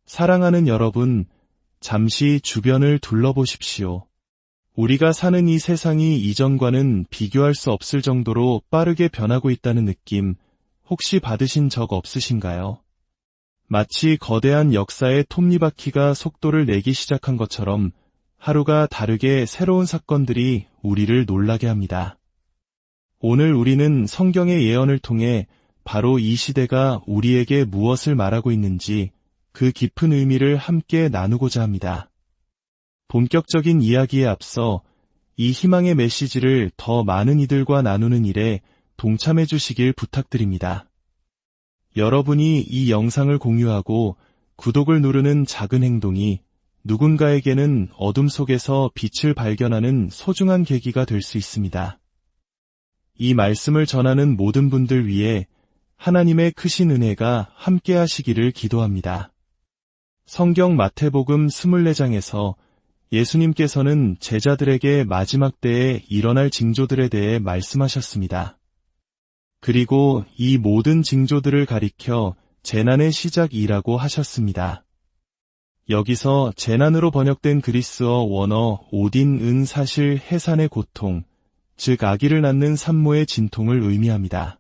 사랑하는 여러분, 잠시 주변을 둘러보십시오. 우리가 사는 이 세상이 이전과는 비교할 수 없을 정도로 빠르게 변하고 있다는 느낌, 혹시 받으신 적 없으신가요? 마치 거대한 역사의 톱니바퀴가 속도를 내기 시작한 것처럼 하루가 다르게 새로운 사건들이 우리를 놀라게 합니다. 오늘 우리는 성경의 예언을 통해 바로 이 시대가 우리에게 무엇을 말하고 있는지 그 깊은 의미를 함께 나누고자 합니다. 본격적인 이야기에 앞서 이 희망의 메시지를 더 많은 이들과 나누는 일에 동참해 주시길 부탁드립니다. 여러분이 이 영상을 공유하고 구독을 누르는 작은 행동이 누군가에게는 어둠 속에서 빛을 발견하는 소중한 계기가 될 수 있습니다. 이 말씀을 전하는 모든 분들 위해 하나님의 크신 은혜가 함께 하시기를 기도합니다. 성경 마태복음 24장에서 예수님께서는 제자들에게 마지막 때에 일어날 징조들에 대해 말씀하셨습니다. 그리고 이 모든 징조들을 가리켜 재난의 시작이라고 하셨습니다. 여기서 재난으로 번역된 그리스어 원어 오딘은 사실 해산의 고통, 즉 아기를 낳는 산모의 진통을 의미합니다.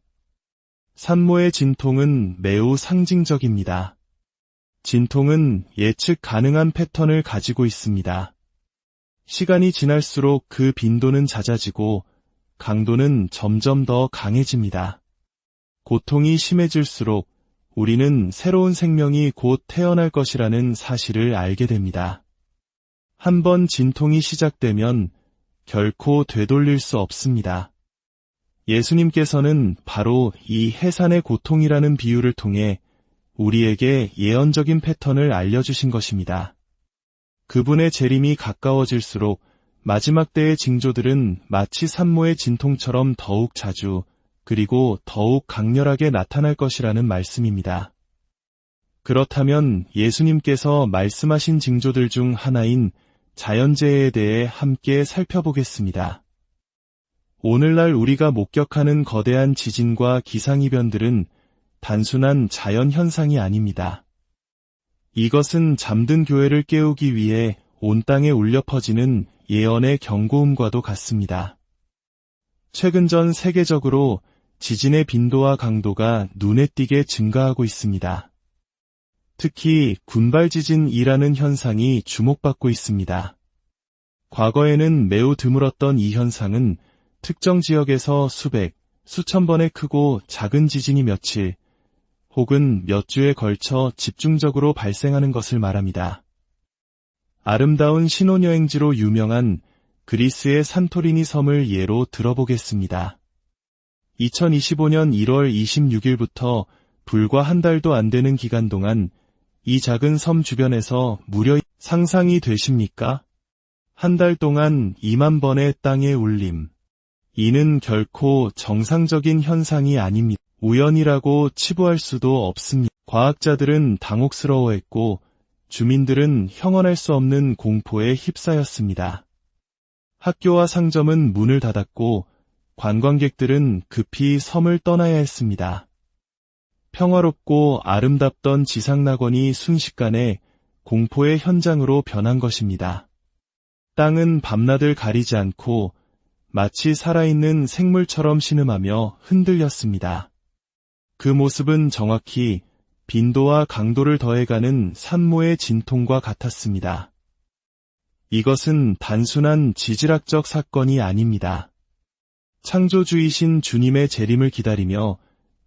산모의 진통은 매우 상징적입니다. 진통은 예측 가능한 패턴을 가지고 있습니다. 시간이 지날수록 그 빈도는 잦아지고 강도는 점점 더 강해집니다. 고통이 심해질수록 우리는 새로운 생명이 곧 태어날 것이라는 사실을 알게 됩니다. 한번 진통이 시작되면 결코 되돌릴 수 없습니다. 예수님께서는 바로 이 해산의 고통이라는 비유를 통해 우리에게 예언적인 패턴을 알려주신 것입니다. 그분의 재림이 가까워질수록 마지막 때의 징조들은 마치 산모의 진통처럼 더욱 자주 그리고 더욱 강렬하게 나타날 것이라는 말씀입니다. 그렇다면 예수님께서 말씀하신 징조들 중 하나인 자연재해에 대해 함께 살펴보겠습니다. 오늘날 우리가 목격하는 거대한 지진과 기상이변들은 단순한 자연현상이 아닙니다. 이것은 잠든 교회를 깨우기 위해 온 땅에 울려 퍼지는 예언의 경고음과도 같습니다. 최근 전 세계적으로 지진의 빈도와 강도가 눈에 띄게 증가하고 있습니다. 특히 군발지진이라는 현상이 주목받고 있습니다. 과거에는 매우 드물었던 이 현상은 특정 지역에서 수백, 수천 번의 크고 작은 지진이 며칠, 혹은 몇 주에 걸쳐 집중적으로 발생하는 것을 말합니다. 아름다운 신혼여행지로 유명한 그리스의 산토리니 섬을 예로 들어보겠습니다. 2025년 1월 26일부터 불과 한 달도 안 되는 기간 동안 이 작은 섬 주변에서 무려 상상이 되십니까? 한 달 동안 2만 번의 땅의 울림. 이는 결코 정상적인 현상이 아닙니다. 우연이라고 치부할 수도 없습니다. 과학자들은 당혹스러워했고 주민들은 형언할 수 없는 공포에 휩싸였습니다. 학교와 상점은 문을 닫았고 관광객들은 급히 섬을 떠나야 했습니다. 평화롭고 아름답던 지상낙원이 순식간에 공포의 현장으로 변한 것입니다. 땅은 밤낮을 가리지 않고 마치 살아있는 생물처럼 신음하며 흔들렸습니다. 그 모습은 정확히 빈도와 강도를 더해가는 산모의 진통과 같았습니다. 이것은 단순한 지질학적 사건이 아닙니다. 창조주이신 주님의 재림을 기다리며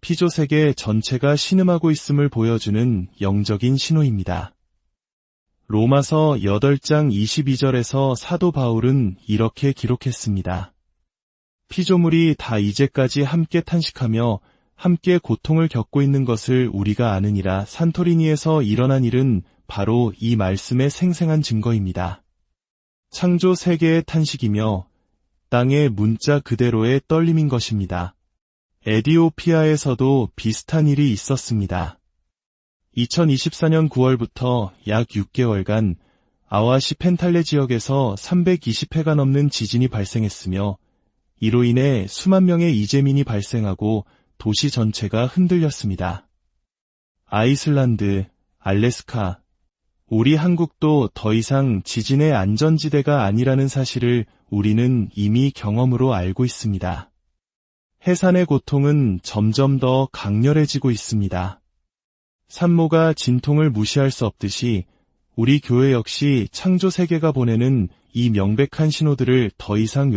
피조세계 전체가 신음하고 있음을 보여주는 영적인 신호입니다. 로마서 8장 22절에서 사도 바울은 이렇게 기록했습니다. 피조물이 다 이제까지 함께 탄식하며 함께 고통을 겪고 있는 것을 우리가 아느니라. 산토리니에서 일어난 일은 바로 이 말씀의 생생한 증거입니다. 창조 세계의 탄식이며 땅의 문자 그대로의 떨림인 것입니다. 에디오피아에서도 비슷한 일이 있었습니다. 2024년 9월부터 약 6개월간 아와시 펜탈레 지역에서 320회가 넘는 지진이 발생했으며 이로 인해 수만 명의 이재민이 발생하고 도시 전체가 흔들렸습니다. 아이슬란드, 알래스카, 우리 한국도 더 이상 지진의 안전지대가 아니라는 사실을 우리는 이미 경험으로 알고 있습니다. 해산의 고통은 점점 더 강렬해지고 있습니다. 산모가 진통을 무시할 수 없듯이 우리 교회 역시 창조 세계가 보내는 이 명백한 신호들을 더 이상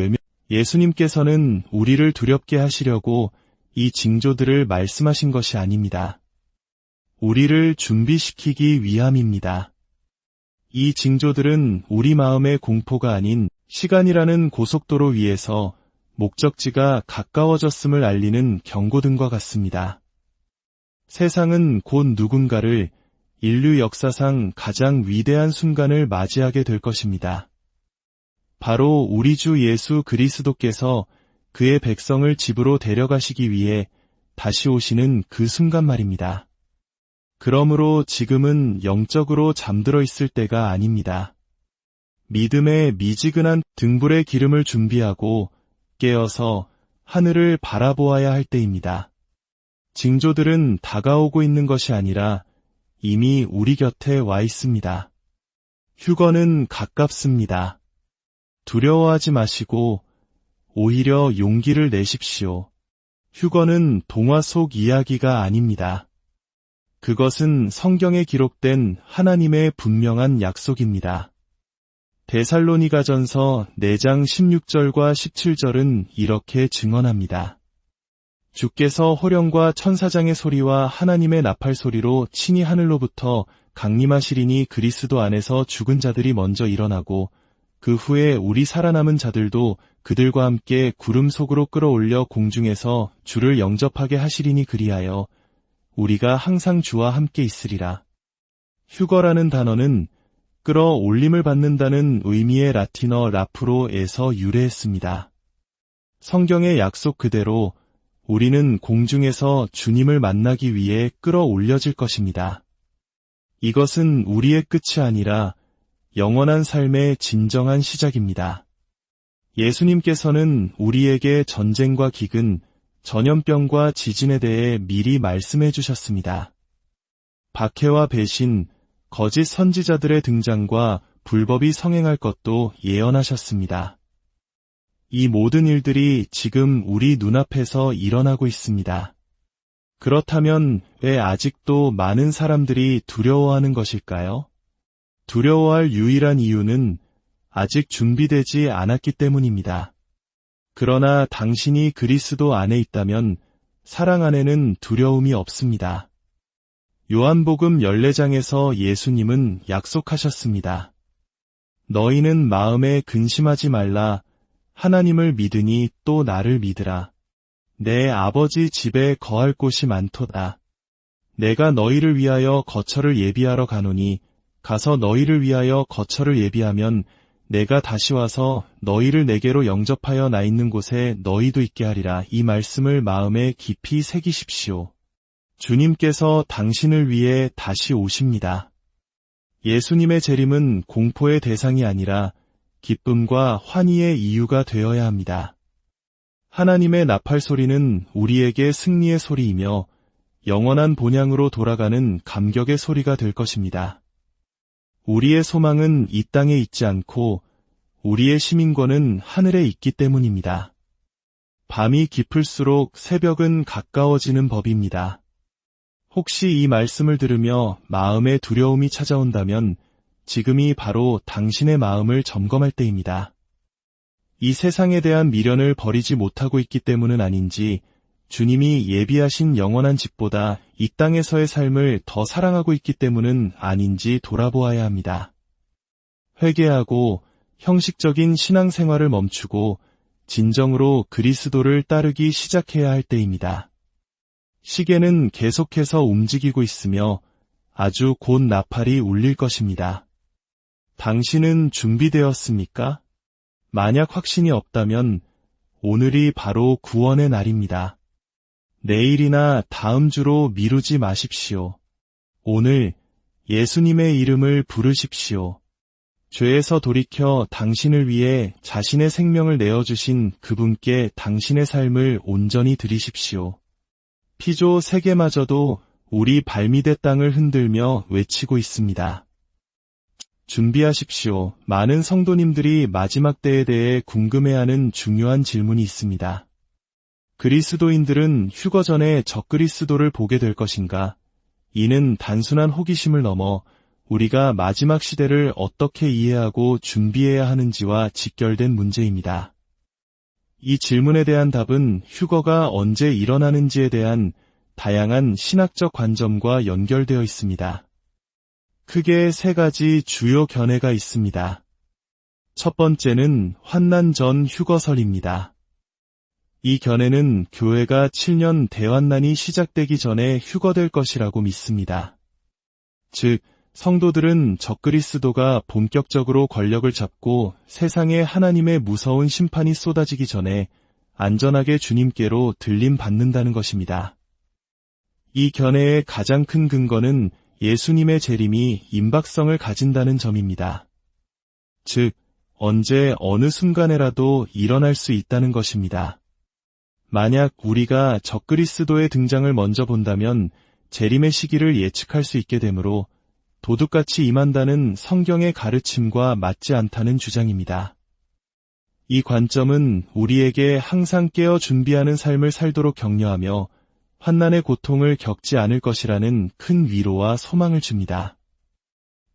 예수님께서는 우리를 두렵게 하시려고 이 징조들을 말씀하신 것이 아닙니다. 우리를 준비시키기 위함입니다. 이 징조들은 우리 마음의 공포가 아닌 시간이라는 고속도로 위에서 목적지가 가까워졌음을 알리는 경고등과 같습니다. 세상은 곧 누군가를 인류 역사상 가장 위대한 순간을 맞이하게 될 것입니다. 바로 우리 주 예수 그리스도께서 그의 백성을 집으로 데려가시기 위해 다시 오시는 그 순간 말입니다. 그러므로 지금은 영적으로 잠들어 있을 때가 아닙니다. 믿음의 미지근한 등불의 기름을 준비하고 깨어서 하늘을 바라보아야 할 때입니다. 징조들은 다가오고 있는 것이 아니라 이미 우리 곁에 와 있습니다. 휴거는 가깝습니다. 두려워하지 마시고 오히려 용기를 내십시오. 휴거는 동화 속 이야기가 아닙니다. 그것은 성경에 기록된 하나님의 분명한 약속입니다. 데살로니가전서 4장 16절과 17절은 이렇게 증언합니다. 주께서 호령과 천사장의 소리와 하나님의 나팔 소리로 친히 하늘로부터 강림하시리니 그리스도 안에서 죽은 자들이 먼저 일어나고 그 후에 우리 살아남은 자들도 그들과 함께 구름 속으로 끌어올려 공중에서 주를 영접하게 하시리니 그리하여 우리가 항상 주와 함께 있으리라. 휴거라는 단어는 끌어올림을 받는다는 의미의 라틴어 라프로에서 유래했습니다. 성경의 약속 그대로 우리는 공중에서 주님을 만나기 위해 끌어올려질 것입니다. 이것은 우리의 끝이 아니라 영원한 삶의 진정한 시작입니다. 예수님께서는 우리에게 전쟁과 기근, 전염병과 지진에 대해 미리 말씀해 주셨습니다. 박해와 배신, 거짓 선지자들의 등장과 불법이 성행할 것도 예언하셨습니다. 이 모든 일들이 지금 우리 눈앞에서 일어나고 있습니다. 그렇다면 왜 아직도 많은 사람들이 두려워하는 것일까요? 두려워할 유일한 이유는 아직 준비되지 않았기 때문입니다. 그러나 당신이 그리스도 안에 있다면 사랑 안에는 두려움이 없습니다. 요한복음 14장에서 예수님은 약속하셨습니다. 너희는 마음에 근심하지 말라. 하나님을 믿으니 또 나를 믿으라. 내 아버지 집에 거할 곳이 많도다. 내가 너희를 위하여 거처를 예비하러 가노니 가서 너희를 위하여 거처를 예비하면 내가 다시 와서 너희를 내게로 영접하여 나 있는 곳에 너희도 있게 하리라. 이 말씀을 마음에 깊이 새기십시오. 주님께서 당신을 위해 다시 오십니다. 예수님의 재림은 공포의 대상이 아니라 기쁨과 환희의 이유가 되어야 합니다. 하나님의 나팔 소리는 우리에게 승리의 소리이며 영원한 본향으로 돌아가는 감격의 소리가 될 것입니다. 우리의 소망은 이 땅에 있지 않고 우리의 시민권은 하늘에 있기 때문입니다. 밤이 깊을수록 새벽은 가까워지는 법입니다. 혹시 이 말씀을 들으며 마음의 두려움이 찾아온다면 지금이 바로 당신의 마음을 점검할 때입니다. 이 세상에 대한 미련을 버리지 못하고 있기 때문은 아닌지 주님이 예비하신 영원한 집보다 이 땅에서의 삶을 더 사랑하고 있기 때문은 아닌지 돌아보아야 합니다. 회개하고 형식적인 신앙생활을 멈추고 진정으로 그리스도를 따르기 시작해야 할 때입니다. 시계는 계속해서 움직이고 있으며 아주 곧 나팔이 울릴 것입니다. 당신은 준비되었습니까? 만약 확신이 없다면 오늘이 바로 구원의 날입니다. 내일이나 다음 주로 미루지 마십시오. 오늘 예수님의 이름을 부르십시오. 죄에서 돌이켜 당신을 위해 자신의 생명을 내어주신 그분께 당신의 삶을 온전히 드리십시오. 피조 세계마저도 우리 발밑의 땅을 흔들며 외치고 있습니다. 준비하십시오. 많은 성도님들이 마지막 때에 대해 궁금해하는 중요한 질문이 있습니다. 그리스도인들은 휴거 전에 적그리스도를 보게 될 것인가? 이는 단순한 호기심을 넘어 우리가 마지막 시대를 어떻게 이해하고 준비해야 하는지와 직결된 문제입니다. 이 질문에 대한 답은 휴거가 언제 일어나는지에 대한 다양한 신학적 관점과 연결되어 있습니다. 크게 세 가지 주요 견해가 있습니다. 첫 번째는 환난 전 휴거설입니다. 이 견해는 교회가 7년 대환난이 시작되기 전에 휴거될 것이라고 믿습니다. 즉, 성도들은 적그리스도가 본격적으로 권력을 잡고 세상에 하나님의 무서운 심판이 쏟아지기 전에 안전하게 주님께로 들림받는다는 것입니다. 이 견해의 가장 큰 근거는 예수님의 재림이 임박성을 가진다는 점입니다. 즉, 언제 어느 순간에라도 일어날 수 있다는 것입니다. 만약 우리가 적그리스도의 등장을 먼저 본다면 재림의 시기를 예측할 수 있게 되므로 도둑같이 임한다는 성경의 가르침과 맞지 않다는 주장입니다. 이 관점은 우리에게 항상 깨어 준비하는 삶을 살도록 격려하며 환난의 고통을 겪지 않을 것이라는 큰 위로와 소망을 줍니다.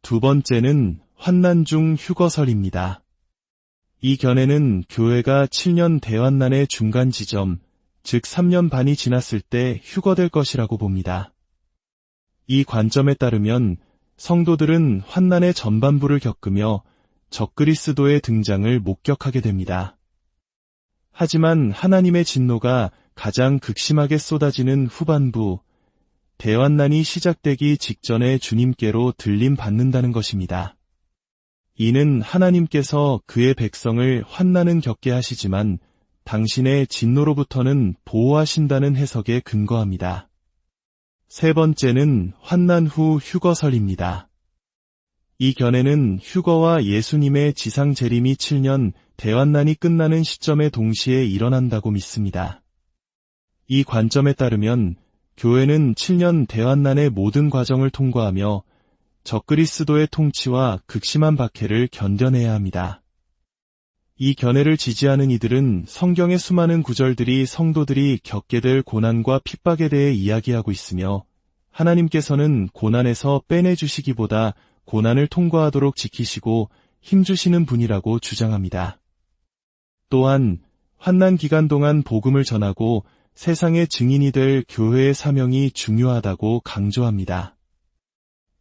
두 번째는 환난 중 휴거설입니다. 이 견해는 교회가 7년 대환난의 중간 지점, 즉 3년 반이 지났을 때 휴거될 것이라고 봅니다. 이 관점에 따르면 성도들은 환난의 전반부를 겪으며 적그리스도의 등장을 목격하게 됩니다. 하지만 하나님의 진노가 가장 극심하게 쏟아지는 후반부, 대환난이 시작되기 직전에 주님께로 들림받는다는 것입니다. 이는 하나님께서 그의 백성을 환난은 겪게 하시지만 당신의 진노로부터는 보호하신다는 해석에 근거합니다. 세 번째는 환난 후 휴거설입니다. 이 견해는 휴거와 예수님의 지상 재림이 7년 대환난이 끝나는 시점에 동시에 일어난다고 믿습니다. 이 관점에 따르면 교회는 7년 대환난의 모든 과정을 통과하며 적그리스도의 통치와 극심한 박해를 견뎌내야 합니다. 이 견해를 지지하는 이들은 성경의 수많은 구절들이 성도들이 겪게 될 고난과 핍박에 대해 이야기하고 있으며 하나님께서는 고난에서 빼내주시기보다 고난을 통과하도록 지키시고 힘주시는 분이라고 주장합니다. 또한 환난 기간 동안 복음을 전하고 세상의 증인이 될 교회의 사명이 중요하다고 강조합니다.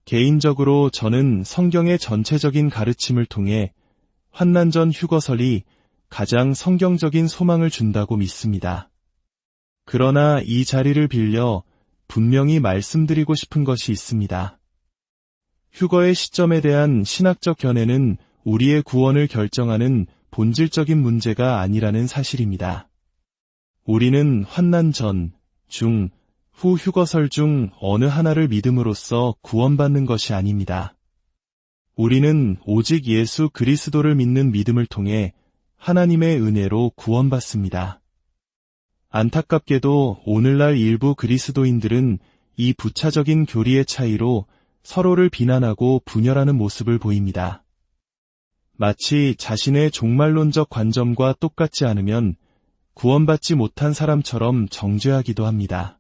개인적으로 저는 성경의 전체적인 가르침을 통해 환난 전 휴거설이 가장 성경적인 소망을 준다고 믿습니다. 그러나 이 자리를 빌려 분명히 말씀드리고 싶은 것이 있습니다. 휴거의 시점에 대한 신학적 견해는 우리의 구원을 결정하는 본질적인 문제가 아니라는 사실입니다. 우리는 환난 전, 중, 후 휴거설 중 어느 하나를 믿음으로써 구원받는 것이 아닙니다. 우리는 오직 예수 그리스도를 믿는 믿음을 통해 하나님의 은혜로 구원받습니다. 안타깝게도 오늘날 일부 그리스도인들은 이 부차적인 교리의 차이로 서로를 비난하고 분열하는 모습을 보입니다. 마치 자신의 종말론적 관점과 똑같지 않으면 구원받지 못한 사람처럼 정죄하기도 합니다.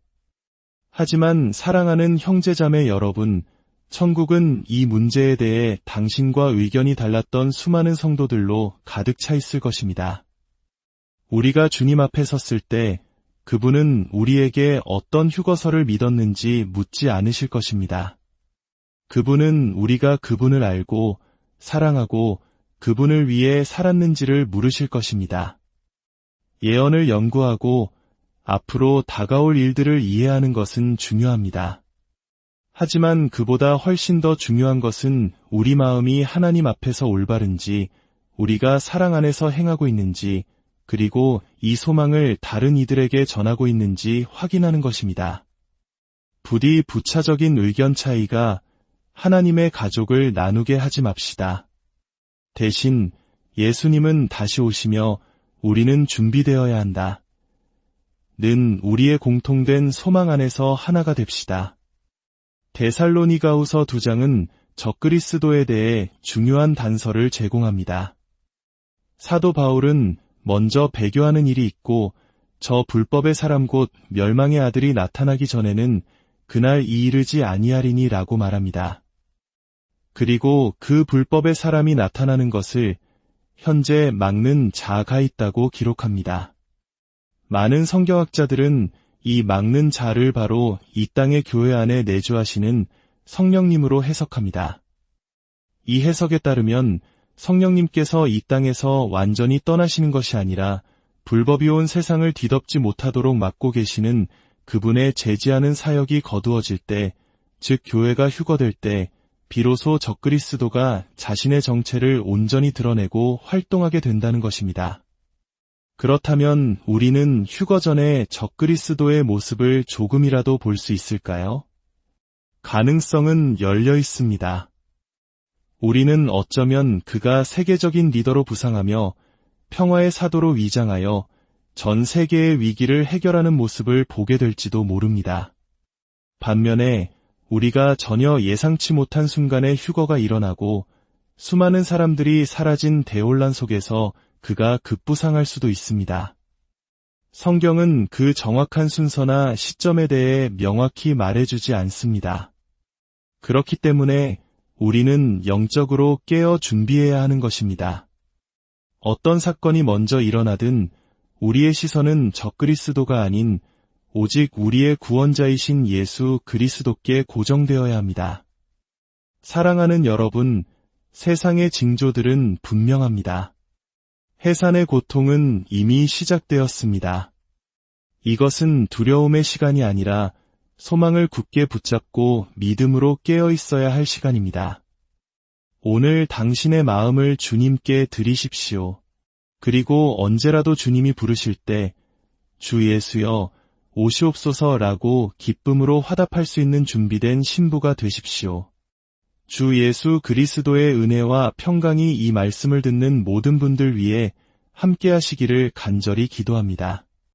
하지만 사랑하는 형제자매 여러분, 천국은 이 문제에 대해 당신과 의견이 달랐던 수많은 성도들로 가득 차 있을 것입니다. 우리가 주님 앞에 섰을 때 그분은 우리에게 어떤 휴거설을 믿었는지 묻지 않으실 것입니다. 그분은 우리가 그분을 알고 사랑하고 그분을 위해 살았는지를 물으실 것입니다. 예언을 연구하고 앞으로 다가올 일들을 이해하는 것은 중요합니다. 하지만 그보다 훨씬 더 중요한 것은 우리 마음이 하나님 앞에서 올바른지, 우리가 사랑 안에서 행하고 있는지, 그리고 이 소망을 다른 이들에게 전하고 있는지 확인하는 것입니다. 부디 부차적인 의견 차이가 하나님의 가족을 나누게 하지 맙시다. 대신 예수님은 다시 오시며 우리는 준비되어야 한다. 는 우리의 공통된 소망 안에서 하나가 됩시다. 데살로니가후서 2장은 적그리스도에 대해 중요한 단서를 제공합니다. 사도 바울은 먼저 배교하는 일이 있고 저 불법의 사람 곧 멸망의 아들이 나타나기 전에는 그날 이르지 아니하리니 라고 말합니다. 그리고 그 불법의 사람이 나타나는 것을 현재 막는 자가 있다고 기록합니다. 많은 성경학자들은 이 막는 자를 바로 이 땅의 교회 안에 내주하시는 성령님으로 해석합니다. 이 해석에 따르면 성령님께서 이 땅에서 완전히 떠나시는 것이 아니라 불법이 온 세상을 뒤덮지 못하도록 막고 계시는 그분의 제지하는 사역이 거두어질 때, 즉 교회가 휴거될 때 비로소 적그리스도가 자신의 정체를 온전히 드러내고 활동하게 된다는 것입니다. 그렇다면 우리는 휴거 전에 적그리스도의 모습을 조금이라도 볼 수 있을까요? 가능성은 열려 있습니다. 우리는 어쩌면 그가 세계적인 리더로 부상하며 평화의 사도로 위장하여 전 세계의 위기를 해결하는 모습을 보게 될지도 모릅니다. 반면에 우리가 전혀 예상치 못한 순간에 휴거가 일어나고 수많은 사람들이 사라진 대혼란 속에서 그가 급부상할 수도 있습니다. 성경은 그 정확한 순서나 시점에 대해 명확히 말해주지 않습니다. 그렇기 때문에 우리는 영적으로 깨어 준비해야 하는 것입니다. 어떤 사건이 먼저 일어나든 우리의 시선은 적그리스도가 아닌 오직 우리의 구원자이신 예수 그리스도께 고정되어야 합니다. 사랑하는 여러분, 세상의 징조들은 분명합니다. 해산의 고통은 이미 시작되었습니다. 이것은 두려움의 시간이 아니라 소망을 굳게 붙잡고 믿음으로 깨어 있어야 할 시간입니다. 오늘 당신의 마음을 주님께 드리십시오. 그리고 언제라도 주님이 부르실 때 주 예수여 오시옵소서라고 기쁨으로 화답할 수 있는 준비된 신부가 되십시오. 주 예수 그리스도의 은혜와 평강이 이 말씀을 듣는 모든 분들 위해 함께 하시기를 간절히 기도합니다.